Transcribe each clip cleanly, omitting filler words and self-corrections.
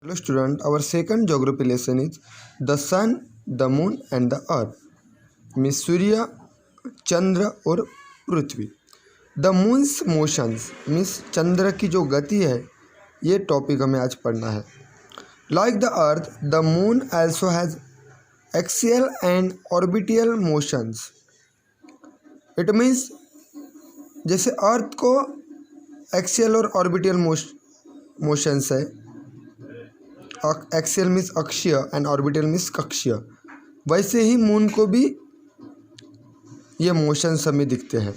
Hello student, our second geography lesson is the sun, the moon and the earth. Means सूर्य, चंद्र और पृथ्वी. The moons motions means चंद्र की जो गति है, ये topic हमें आज पढ़ना है. Like the earth the moon also has axial and orbital motions. It means जैसे अर्थ को एक्सियल और ऑर्बिटल मोशंस है. एक्सियल मीन्स अक्षीय एंड ऑर्बिटल मीन्स कक्षीय, वैसे ही मून को भी ये मोशंस हमें दिखते हैं.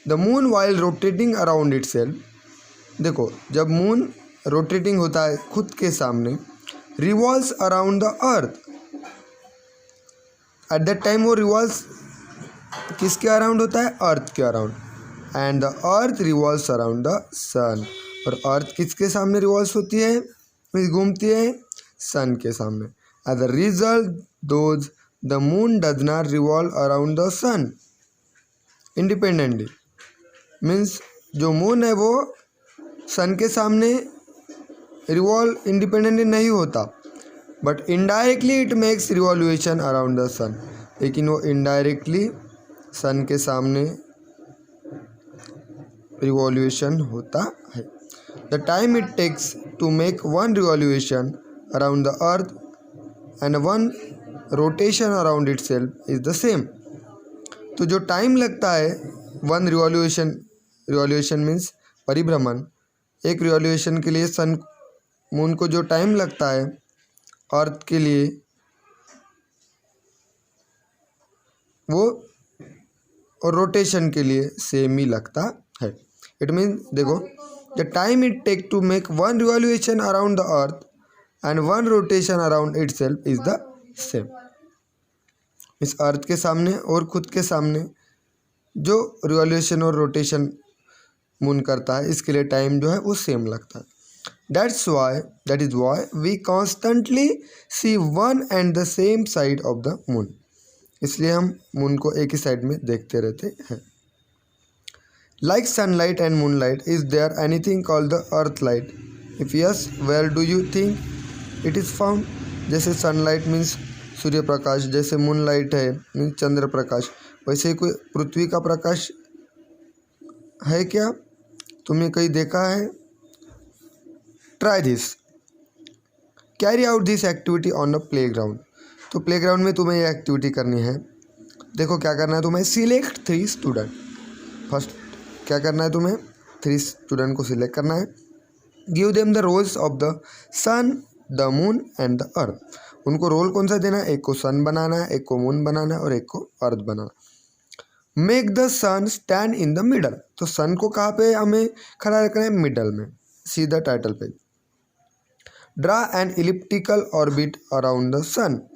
The moon while rotating around itself, देखो जब मून रोटेटिंग होता है खुद के सामने, revolves around the earth. At that time वो रिवॉल्व्स किसके अराउंड होता है? अर्थ के around. And the earth revolves around the sun, और अर्थ किसके सामने रिवॉल्व्स होती है, घूमती है? सन के सामने. As a result those the moon does not revolve around the sun independently. Means जो मून है वो सन के सामने रिवॉल्व इंडिपेंडेंटली नहीं होता, but indirectly it makes revolution around the sun. लेकिन वो इनडायरेक्टली सन के सामने रिवॉल्यूशन होता है. The time it takes to make one revolution around the earth and one rotation around itself is the same. तो जो टाइम लगता है वन रिवॉल्यूशन मीन्स परिभ्रमण, एक रिवॉल्यूशन के लिए सन मून को जो टाइम लगता है अर्थ के लिए, वो और रोटेशन के लिए सेम ही लगता है. इट मीन्स देखो, the time it take to make one revolution around the earth and one rotation around itself is the same. इस अर्थ के सामने और खुद के सामने जो रिवॉल्यूशन और रोटेशन मून करता है, इसके लिए टाइम जो है वो सेम लगता है. that is why we constantly see one and the same side of the moon. इसलिए हम मून को एक ही साइड में देखते रहते हैं. Like sunlight and moonlight, is there anything called the earth light? If yes, where do you think it is found? जैसे sunlight means Surya Prakash, जैसे मूनलाइट है मीन्स चंद्र प्रकाश, वैसे ही कोई पृथ्वी का प्रकाश है क्या? तुमने कहीं देखा है? Try this. Carry out this activity on the play ground. तो प्ले ग्राउंड में तुम्हें ये एक्टिविटी करनी है. देखो क्या करना है तुम्हें, सिलेक्ट 3 स्टूडेंट. फर्स्ट क्या करना है तुम्हें, 3 स्टूडेंट को सिलेक्ट करना है. Give them the roles of the sun, the moon and the earth. उनको रोल कौन सा देना है? एक को सन बनाना है, एक को मून बनाना है और एक को अर्थ बनाना. Make the sun stand in the middle. तो सन को कहाँ पे हमें खड़ा रखना है? मिडल में. See the title page. Draw an elliptical orbit around the sun.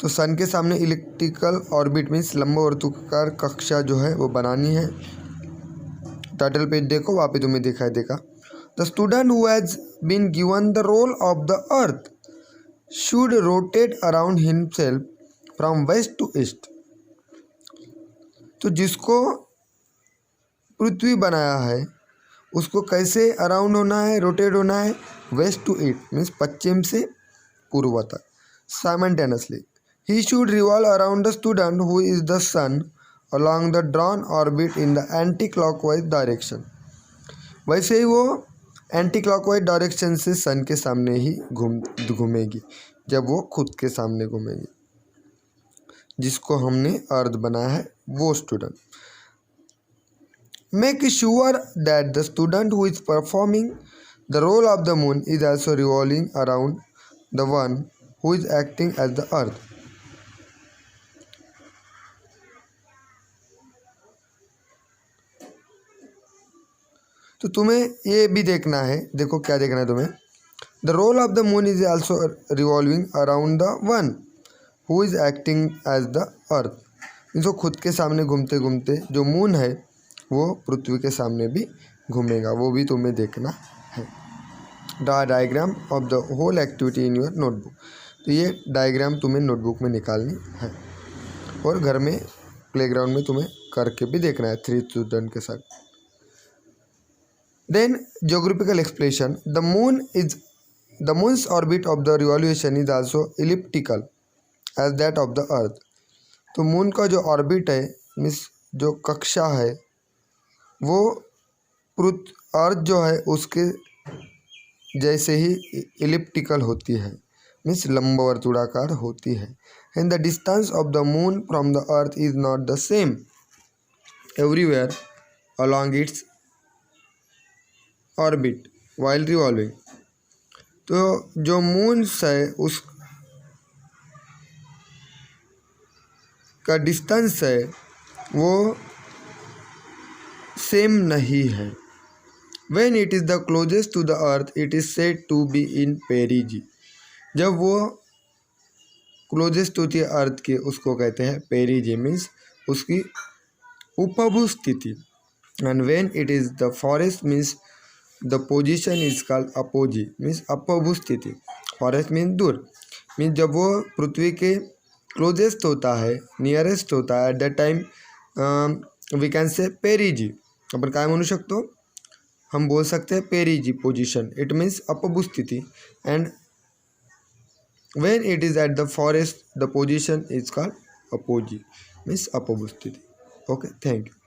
तो सन के सामने इलिप्टिकल ऑर्बिट मीन्स लंबवर्तुकार कक्षा जो है वो बनानी है. टाइटल पेज देखो, वहाँ पे तुम्हें दिखाई देगा. The student who has been given the role of the earth should rotate around himself from west to east. तो जिसको पृथ्वी बनाया है उसको कैसे अराउंड होना है, रोटेट होना है? वेस्ट टू ईस्ट मीन्स पश्चिम से पूर्व तक. Simultaneously he should revolve around the student who is the sun along the drawn orbit in the anti-clockwise direction. वैसे ही वो एंटी क्लॉकवाइज डायरेक्शन से सन के सामने ही घूमेगी जब वो खुद के सामने घूमेगी. जिसको हमने अर्थ बनाया है वो student. Make sure that the student who is performing the role of the moon is also revolving around the one who is acting as the earth. तो तुम्हें ये भी देखना है. देखो क्या देखना है तुम्हें, the role of the moon is also revolving around the one who is acting as the earth. जो खुद के सामने घूमते घूमते जो मून है वो पृथ्वी के सामने भी घूमेगा, वो भी तुम्हें देखना है. Draw diagram of the whole activity in your notebook. तो ये डायग्राम तुम्हें नोटबुक में निकालनी है और घर में प्लेग्राउंड में तुम्हें करके भी देखना है 3 स्टूडेंट के साथ. Then geographical explanation. The moon is the moon's orbit of the revolution is also elliptical as that of the earth. तो मून का जो ऑर्बिट है मीन्स जो कक्षा है वो अर्थ जो है उसके जैसे ही इलिप्टिकल होती है, मीन्स लंबवर्तुड़ाकार होती है। And the distance of the moon from the earth is not the same everywhere along its orbit while revolving. तो जो मून है उस का डिस्टेंस है वो सेम नहीं है। When it is the closest to the earth, it is said to be in perigee। जब वो क्लोजेस्ट होती है अर्थ के उसको कहते हैं पेरिजी, मीन्स उसकी उपभू स्थिति। And when it is the farthest means the position is called apogee, means अपभू स्थिति। फॉरेस्ट मीन्स दूर, मीन्स जब वो पृथ्वी के क्लोजेस्ट होता है, नियरेस्ट होता है, at that time we can say perigee. आपण काय म्हणू शकतो, हम बोल सकते हैं पेरिजी पोजीशन, इट मीन्स अपभू स्थिति। And when it is at the farthest the position is called apogee, means अपभू स्थिति। Okay, thank you.